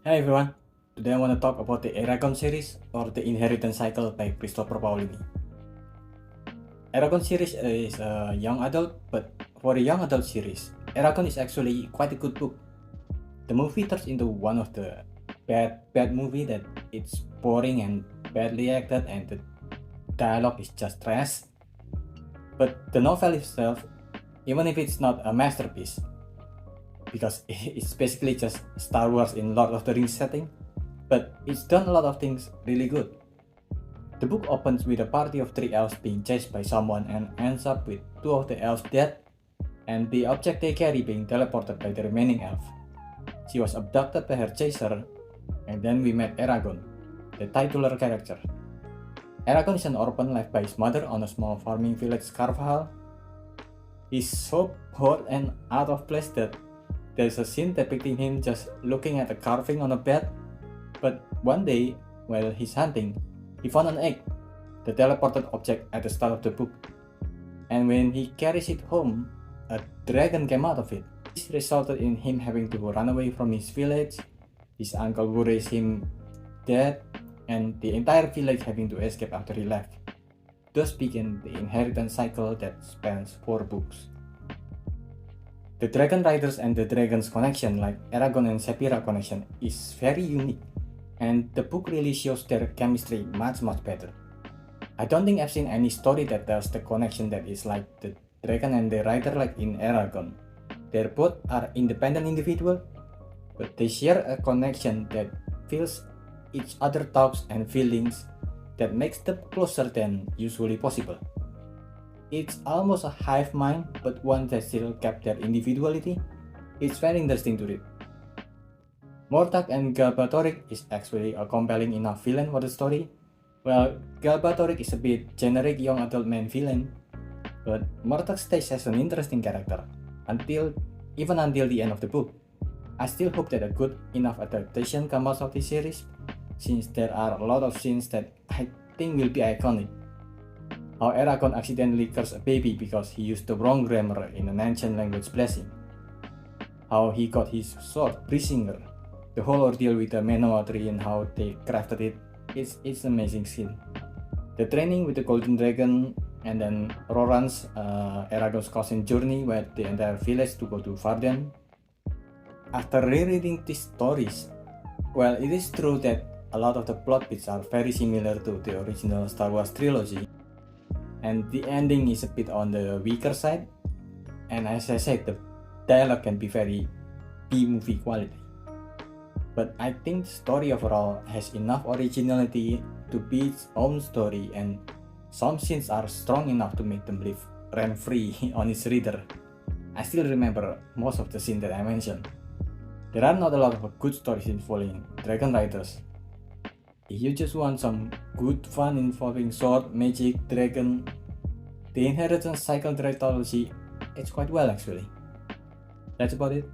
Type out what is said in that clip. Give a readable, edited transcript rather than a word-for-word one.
Hey everyone, today I want to talk about the Eragon series or the Inheritance Cycle by Christopher Paolini. Eragon series is a young adult, but for a young adult series, Eragon is actually quite a good book. The movie turns into one of the bad movie that it's boring and badly acted and the dialogue is just trash. But the novel itself, even if it's not a masterpiece, because it's basically just Star Wars in Lord of the Rings setting, but it's done a lot of things really good. The book opens with a party of 3 elves being chased by someone and ends up with 2 of the elves dead and the object they carry being teleported by the remaining elf. She was abducted by her chaser, and then we met Eragon, the titular character. Eragon is an orphan left by his mother on a small farming village Carvajal. He's so bored and out of place that there's a scene depicting him just looking at a carving on a bed, but one day, while he's hunting, he found an egg, the teleported object at the start of the book. And when he carries it home, a dragon came out of it. This resulted in him having to run away from his village, his uncle worries him dead, and the entire village having to escape after he left. Thus began the inheritance cycle that spans 4 books. The Dragon Riders and the Dragons connection, like Eragon and Sepira connection, is very unique, and the book really shows their chemistry much better. I don't think I've seen any story that tells the connection that is like the Dragon and the Rider like in Eragon. They both are independent individuals, but they share a connection that feels each other thoughts and feelings that makes them closer than usually possible. It's almost a hive mind, but one that still kept their individuality. It's very interesting to read. Mortag and Galbatorix is actually a compelling enough villain for the story. Well, Galbatorix is a bit generic young adult man villain, but Mortag stays as an interesting character even until the end of the book. I still hope that a good enough adaptation comes out of this series, since there are a lot of scenes that I think will be iconic. How Eragon accidentally cursed a baby because he used the wrong grammar in an ancient language blessing. How he got his sword, Brisinger. The whole ordeal with the Manoa tree and how they crafted it, it's amazing scene. The training with the Golden Dragon, and then Roran's Eragon's cousin journey with the entire village to go to Varden. After rereading these stories, well, it is true that a lot of the plot bits are very similar to the original Star Wars trilogy, and the ending is a bit on the weaker side, and as I said, the dialogue can be very B-movie quality. But I think the story overall has enough originality to be its own story, and some scenes are strong enough to make them live rent-free on its reader. I still remember most of the scenes that I mentioned. There are not a lot of good stories involving Dragon Riders. If you just want some good fun involving sword, magic, dragon, the Inheritance Cycle trilogy, it's quite well actually. That's about it.